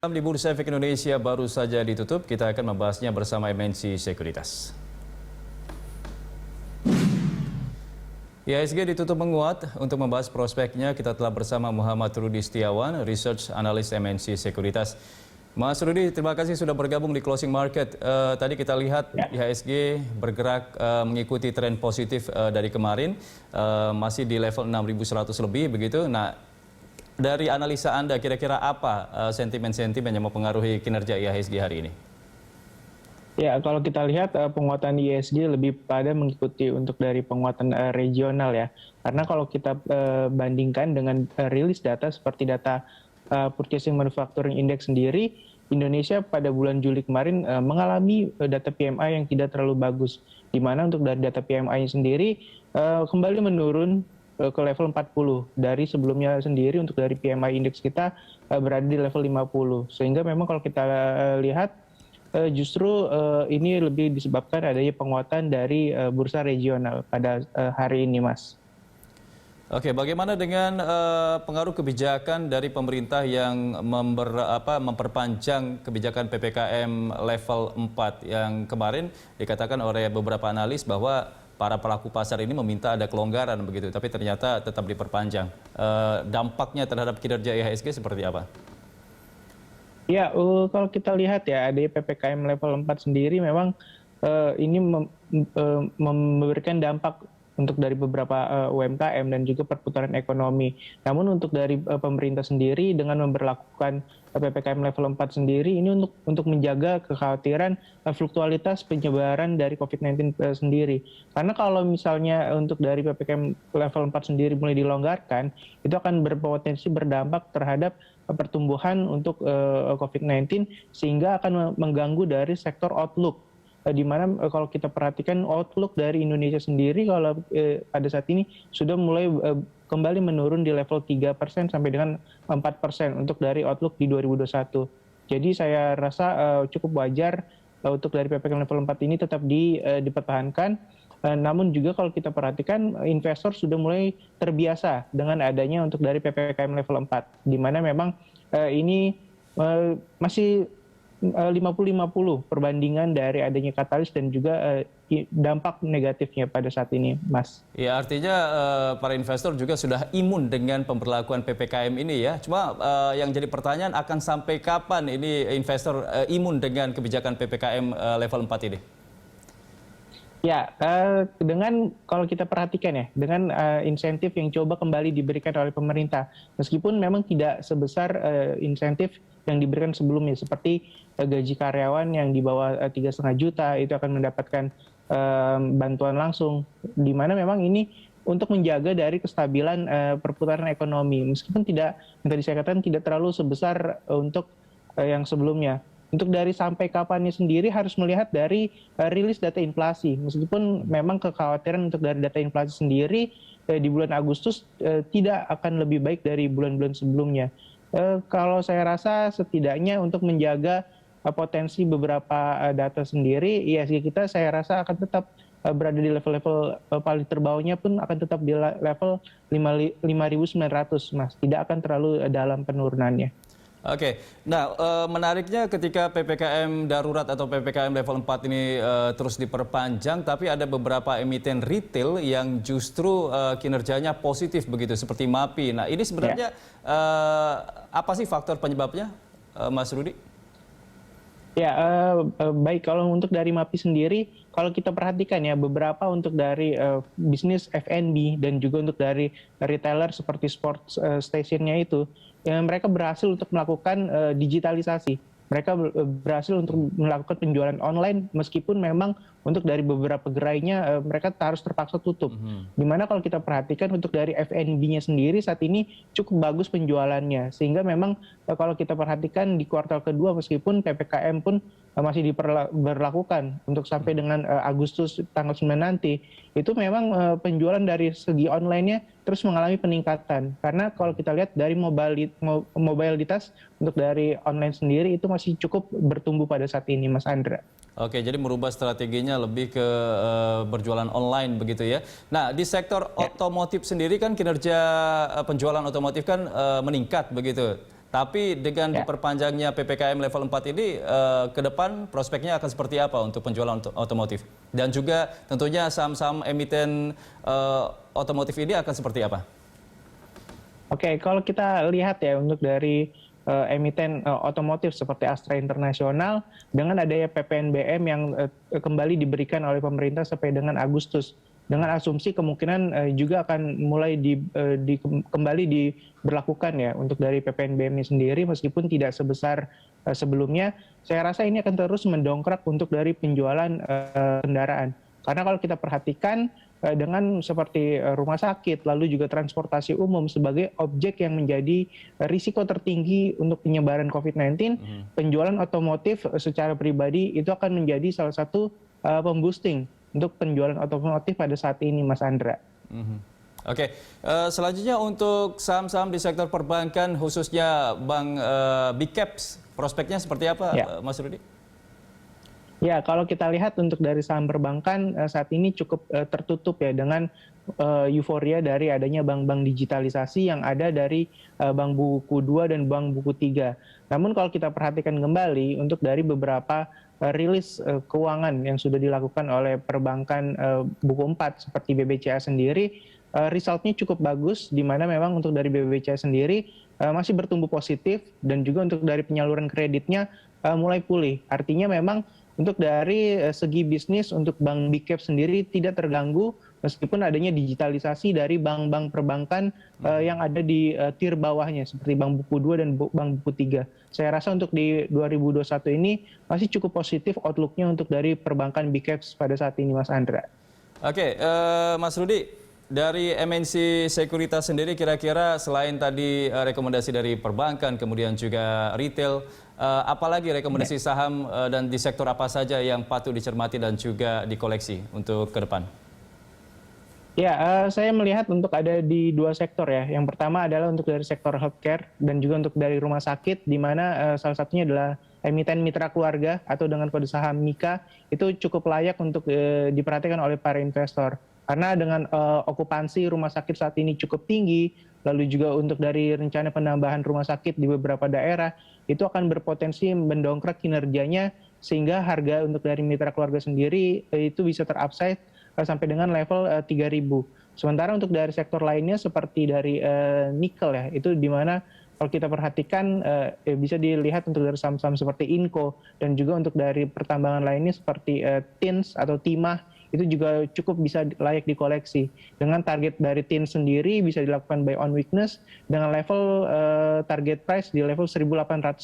Di Bursa Efek Indonesia baru saja ditutup, kita akan membahasnya bersama MNC Sekuritas. IHSG ditutup menguat. Untuk membahas prospeknya, kita telah bersama Muhammad Rudi Setiawan, Research Analyst MNC Sekuritas. Mas Rudi, terima kasih sudah bergabung di Closing Market. Tadi kita lihat IHSG bergerak mengikuti tren positif dari kemarin, masih di level 6.100 lebih begitu. Nah, dari analisa Anda, kira-kira apa sentimen-sentimen yang mempengaruhi kinerja IHSG hari ini? Ya, kalau kita lihat penguatan IHSG lebih pada mengikuti untuk dari penguatan regional ya. Karena kalau kita bandingkan dengan rilis data seperti data Purchasing Manufacturing Index sendiri, Indonesia pada bulan Juli kemarin mengalami data PMI yang tidak terlalu bagus. Di mana untuk dari data PMI sendiri kembali menurun ke level 40. Dari sebelumnya sendiri untuk dari PMI Index kita berada di level 50. Sehingga memang kalau kita lihat justru ini lebih disebabkan adanya penguatan dari bursa regional pada hari ini, Mas. Oke, bagaimana dengan pengaruh kebijakan dari pemerintah yang memperpanjang kebijakan PPKM level 4 yang kemarin dikatakan oleh beberapa analis bahwa para pelaku pasar ini meminta ada kelonggaran begitu, tapi ternyata tetap diperpanjang. Dampaknya terhadap kinerja IHSG seperti apa? Ya, kalau kita lihat ya, ada PPKM level 4 sendiri memang ini memberikan dampak untuk dari beberapa UMKM dan juga perputaran ekonomi. Namun untuk dari pemerintah sendiri dengan memberlakukan PPKM level 4 sendiri ini untuk menjaga kekhawatiran fluktualitas penyebaran dari COVID-19 sendiri. Karena kalau misalnya untuk dari PPKM level 4 sendiri mulai dilonggarkan, itu akan berpotensi berdampak terhadap pertumbuhan untuk COVID-19 sehingga akan mengganggu dari sektor outlook. Di mana kalau kita perhatikan outlook dari Indonesia sendiri kalau pada saat ini sudah mulai kembali menurun di level 3% sampai dengan 4% untuk dari outlook di 2021. Jadi saya rasa cukup wajar untuk dari PPKM level 4 ini tetap dipertahankan. Namun juga kalau kita perhatikan investor sudah mulai terbiasa dengan adanya untuk dari PPKM level 4, di mana memang ini masih 50-50 perbandingan dari adanya katalis dan juga dampak negatifnya pada saat ini, Mas. Ya, artinya para investor juga sudah imun dengan pemberlakuan PPKM ini ya. Cuma yang jadi pertanyaan, akan sampai kapan ini investor imun dengan kebijakan PPKM level 4 ini? Ya, dengan kalau kita perhatikan ya, dengan insentif yang coba kembali diberikan oleh pemerintah, meskipun memang tidak sebesar insentif yang diberikan sebelumnya, seperti gaji karyawan yang di bawah 3,5 juta itu akan mendapatkan bantuan langsung, di mana memang ini untuk menjaga dari kestabilan perputaran ekonomi, meskipun tidak, yang tadi saya katakan tidak terlalu sebesar untuk yang sebelumnya. Untuk dari sampai kapannya sendiri harus melihat dari rilis data inflasi. Meskipun memang kekhawatiran untuk dari data inflasi sendiri di bulan Agustus tidak akan lebih baik dari bulan-bulan sebelumnya. Kalau saya rasa setidaknya untuk menjaga potensi beberapa data sendiri, IHSG kita saya rasa akan tetap berada di level-level paling terbawahnya pun akan tetap di level 5.900, Mas. Tidak akan terlalu dalam penurunannya. Oke, nah menariknya ketika PPKM darurat atau PPKM level 4 ini terus diperpanjang, tapi ada beberapa emiten retail yang justru kinerjanya positif begitu, seperti MAPI. Nah ini sebenarnya apa sih faktor penyebabnya, Mas Rudi? Ya, baik. Kalau untuk dari MAPI sendiri, kalau kita perhatikan ya, beberapa untuk dari bisnis F&B dan juga untuk dari retailer seperti sports stationnya itu, ya, mereka berhasil untuk melakukan digitalisasi. Mereka berhasil untuk melakukan penjualan online meskipun memang untuk dari beberapa gerainya mereka harus terpaksa tutup. Dimana kalau kita perhatikan untuk dari F&B-nya sendiri saat ini cukup bagus penjualannya. Sehingga memang kalau kita perhatikan di kuartal kedua meskipun PPKM pun masih diberlakukan untuk sampai dengan Agustus tanggal 9 nanti, itu memang penjualan dari segi online-nya terus mengalami peningkatan. Karena kalau kita lihat dari mobilitas untuk dari online sendiri itu masih cukup bertumbuh pada saat ini, Mas Andra. Oke, jadi merubah strateginya lebih ke berjualan online begitu ya. Nah, di sektor otomotif sendiri kan kinerja penjualan otomotif kan meningkat begitu. Tapi dengan diperpanjangnya PPKM level 4 ini, ke depan prospeknya akan seperti apa untuk penjualan otomotif? Dan juga tentunya saham-saham emiten otomotif ini akan seperti apa? Oke, kalau kita lihat ya untuk dari emiten otomotif seperti Astra International dengan adanya PPNBM yang kembali diberikan oleh pemerintah sampai dengan Agustus, dengan asumsi kemungkinan juga akan mulai kembali diberlakukan ya untuk dari PPNBM ini sendiri meskipun tidak sebesar sebelumnya. Saya rasa ini akan terus mendongkrak untuk dari penjualan kendaraan. Karena kalau kita perhatikan dengan seperti rumah sakit, lalu juga transportasi umum sebagai objek yang menjadi risiko tertinggi untuk penyebaran COVID-19, penjualan otomotif secara pribadi itu akan menjadi salah satu pemboosting untuk penjualan otomotif pada saat ini, Mas Andra. Oke, selanjutnya untuk saham-saham di sektor perbankan, khususnya bank Big Caps, prospeknya seperti apa, Mas Rudi? Ya, kalau kita lihat untuk dari saham perbankan saat ini cukup tertutup ya dengan euforia dari adanya bank-bank digitalisasi yang ada dari Bank Buku 2 dan Bank Buku 3. Namun kalau kita perhatikan kembali untuk dari beberapa rilis keuangan yang sudah dilakukan oleh perbankan Buku 4 seperti BBCA sendiri, resultnya cukup bagus di mana memang untuk dari BBCA sendiri masih bertumbuh positif dan juga untuk dari penyaluran kreditnya mulai pulih. Artinya memang untuk dari segi bisnis untuk bank Big Cap sendiri tidak terganggu meskipun adanya digitalisasi dari bank-bank perbankan yang ada di tier bawahnya seperti Bank Buku 2 dan Bank Buku 3. Saya rasa untuk di 2021 ini masih cukup positif outlook-nya untuk dari perbankan Big Caps pada saat ini, Mas Andra. Oke, Mas Rudi, dari MNC Sekuritas sendiri kira-kira selain tadi rekomendasi dari perbankan, kemudian juga retail, apalagi rekomendasi saham dan di sektor apa saja yang patut dicermati dan juga dikoleksi untuk ke depan? Ya, saya melihat untuk ada di dua sektor ya. Yang pertama adalah untuk dari sektor healthcare dan juga untuk dari rumah sakit, di mana salah satunya adalah emiten mitra keluarga atau dengan kode saham MIKA, itu cukup layak untuk diperhatikan oleh para investor. Karena dengan okupansi rumah sakit saat ini cukup tinggi, lalu juga untuk dari rencana penambahan rumah sakit di beberapa daerah, itu akan berpotensi mendongkrak kinerjanya sehingga harga untuk dari mitra keluarga sendiri itu bisa terupside sampai dengan level 3.000. Sementara untuk dari sektor lainnya seperti dari nikel ya, itu di mana kalau kita perhatikan bisa dilihat untuk dari saham-saham seperti Inco dan juga untuk dari pertambangan lainnya seperti TINS atau Timah, itu juga cukup bisa layak dikoleksi. Dengan target dari TINS sendiri bisa dilakukan buy on weakness dengan level target price di level 1.850,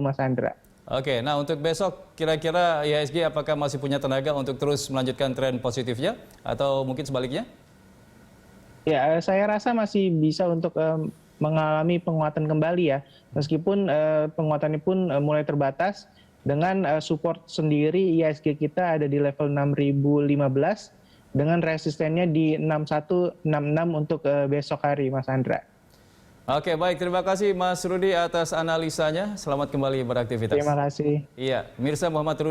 Mas Andra. Oke, nah untuk besok kira-kira IHSG apakah masih punya tenaga untuk terus melanjutkan tren positifnya atau mungkin sebaliknya? Ya, saya rasa masih bisa untuk mengalami penguatan kembali ya. Meskipun penguatannya pun mulai terbatas dengan support sendiri IHSG kita ada di level 6.015 dengan resistennya di 6166 untuk besok hari, Mas Andra. Oke, baik. Terima kasih Mas Rudi atas analisanya. Selamat kembali beraktivitas. Terima kasih. Iya, Mirsa Muhammad Rudi.